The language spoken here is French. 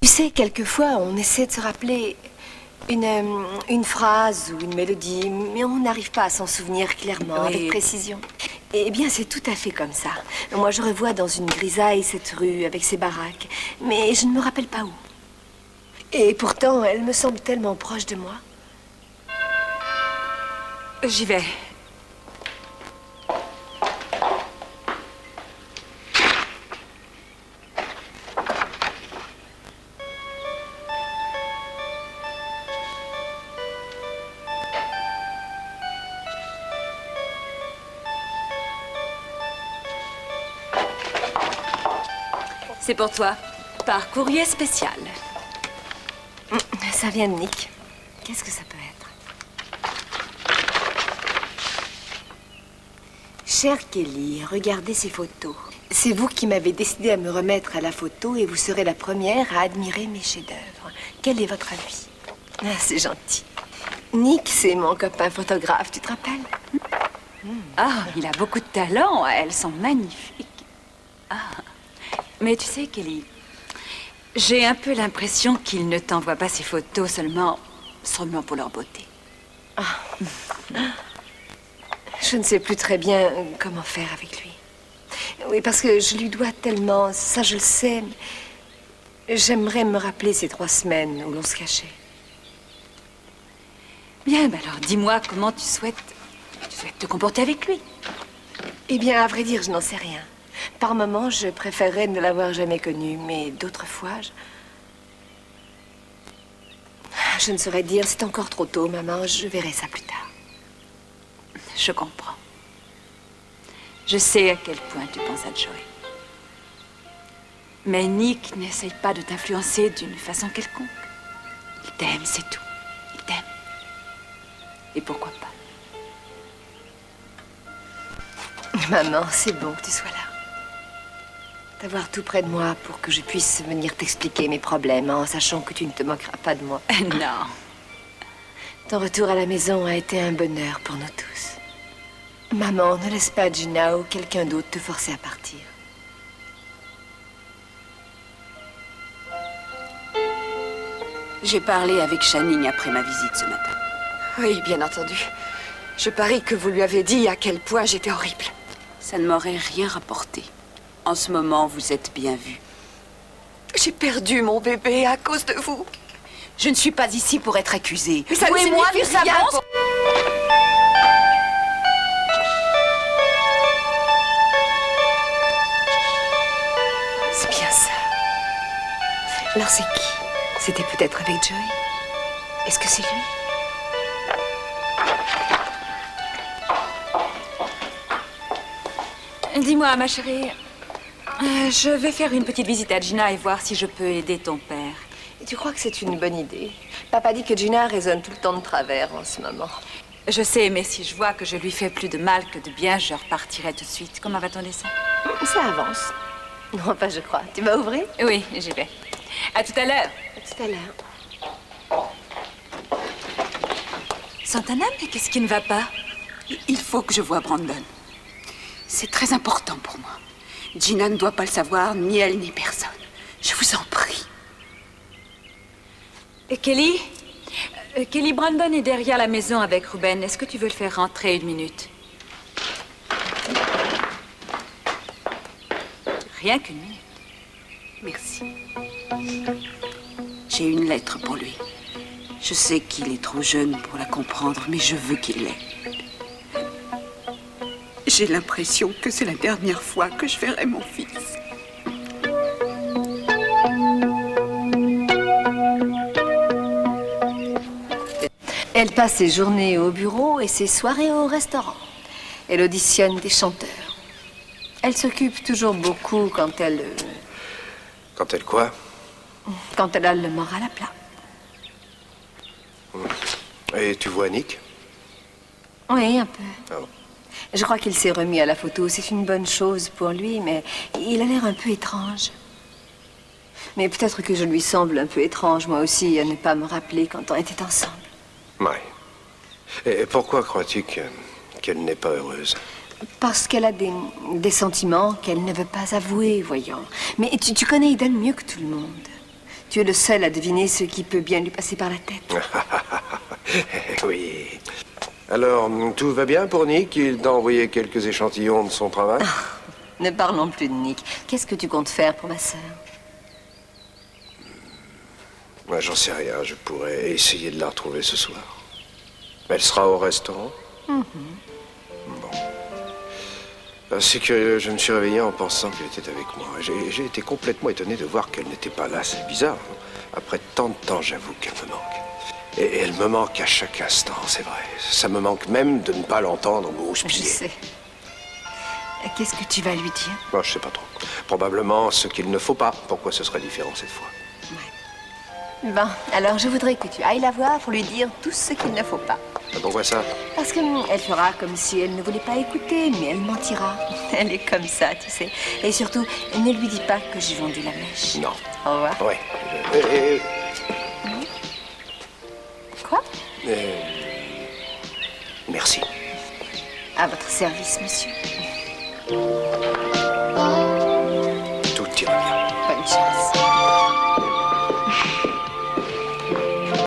Tu sais, quelquefois, on essaie de se rappeler une phrase ou une mélodie, mais on n'arrive pas à s'en souvenir clairement, avec précision. Eh bien, c'est tout à fait comme ça. Moi, je revois dans une grisaille cette rue avec ses baraques, mais je ne me rappelle pas où. Et pourtant, elle me semble tellement proche de moi. J'y vais. C'est pour toi, par courrier spécial. Ça vient de Nick. Qu'est-ce que ça peut être? Chère Kelly, regardez ces photos. C'est vous qui m'avez décidé à me remettre à la photo et vous serez la première à admirer mes chefs-d'œuvre. Quel est votre avis? Ah, c'est gentil. Nick, c'est mon copain photographe, tu te rappelles? Ah, il a beaucoup de talent. Elles sont magnifiques. Ah. Mais tu sais, Kelly, j'ai un peu l'impression qu'il ne t'envoie pas ces photos seulement pour leur beauté. Ah. Je ne sais plus très bien comment faire avec lui. Oui, parce que je lui dois tellement, ça je le sais. J'aimerais me rappeler ces 3 semaines où l'on se cachait. Bien, ben alors dis-moi comment tu souhaites te comporter avec lui. Eh bien, à vrai dire, je n'en sais rien. Par moments, je préférerais ne l'avoir jamais connu, mais d'autres fois, je ne saurais dire, c'est encore trop tôt, maman, je verrai ça plus tard. Je comprends. Je sais à quel point tu penses à Joey. Mais Nick n'essaye pas de t'influencer d'une façon quelconque. Il t'aime, c'est tout. Il t'aime. Et pourquoi pas? Maman, c'est bon que tu sois là. D'avoir tout près de moi pour que je puisse venir t'expliquer mes problèmes en sachant que tu ne te moqueras pas de moi. Non. Ton retour à la maison a été un bonheur pour nous tous. Maman, ne laisse pas Gina ou quelqu'un d'autre te forcer à partir. J'ai parlé avec Channing après ma visite ce matin. Oui, bien entendu. Je parie que vous lui avez dit à quel point j'étais horrible. Ça ne m'aurait rien rapporté. En ce moment, vous êtes bien vu. J'ai perdu mon bébé à cause de vous. Je ne suis pas ici pour être accusée. Mais ça vous et moi, nous savons... C'est bien ça. Alors c'est qui? C'était peut-être avec Joey? Est-ce que c'est lui? Dis-moi, ma chérie, je vais faire une petite visite à Gina et voir si je peux aider ton père. Et tu crois que c'est une bonne idée? Papa dit que Gina raisonne tout le temps de travers en ce moment. Je sais, mais si je vois que je lui fais plus de mal que de bien, je repartirai tout de suite. Comment va ton dessin? Ça avance. Non, pas je crois. Tu vas ouvrir? Oui, j'y vais. À tout à l'heure. À tout à l'heure. Santana, mais qu'est-ce qui ne va pas? Il faut que je voie Brandon. C'est très important pour moi. Gina ne doit pas le savoir, ni elle, ni personne. Je vous en prie. Kelly? Kelly, Brandon est derrière la maison avec Ruben. Est-ce que tu veux le faire rentrer 1 minute? Rien qu'1 minute. Merci. J'ai une lettre pour lui. Je sais qu'il est trop jeune pour la comprendre, mais je veux qu'il l'ait. J'ai l'impression que c'est la dernière fois que je verrai mon fils. Elle passe ses journées au bureau et ses soirées au restaurant. Elle auditionne des chanteurs. Elle s'occupe toujours beaucoup quand elle... Quand elle quoi? Quand elle a le moral à plat. Et tu vois Nick? Oui, un peu. Oh. Je crois qu'il s'est remis à la photo. C'est une bonne chose pour lui, mais il a l'air un peu étrange. Mais peut-être que je lui semble un peu étrange, moi aussi, à ne pas me rappeler quand on était ensemble. Oui. Et pourquoi crois-tu qu'elle n'est pas heureuse? Parce qu'elle a des sentiments qu'elle ne veut pas avouer, voyons. Mais tu connais Eden mieux que tout le monde. Tu es le seul à deviner ce qui peut bien lui passer par la tête. Oui. Alors, tout va bien pour Nick? Il t'a envoyé quelques échantillons de son travail? Ne parlons plus de Nick. Qu'est-ce que tu comptes faire pour ma sœur? Moi, j'en sais rien. Je pourrais essayer de la retrouver ce soir. Elle sera au restaurant? Bon. C'est curieux, je me suis réveillé en pensant qu'elle était avec moi. J'ai été complètement étonné de voir qu'elle n'était pas là. C'est bizarre. Hein? Après tant de temps, j'avoue qu'elle me manque. Et elle me manque à chaque instant, c'est vrai. Ça me manque même de ne pas l'entendre me houspiller. Je sais. Qu'est-ce que tu vas lui dire? Moi, je sais pas trop. Probablement ce qu'il ne faut pas. Pourquoi ce serait différent cette fois? Ouais. Bon, alors je voudrais que tu ailles la voir pour lui dire tout ce qu'il ne faut pas. Pourquoi ça? Parce qu'elle fera comme si elle ne voulait pas écouter, mais elle mentira. Elle est comme ça, tu sais. Et surtout, ne lui dis pas que j'ai vendu la mèche. Non. Au revoir. Oui. Quoi? Merci. À votre service, monsieur.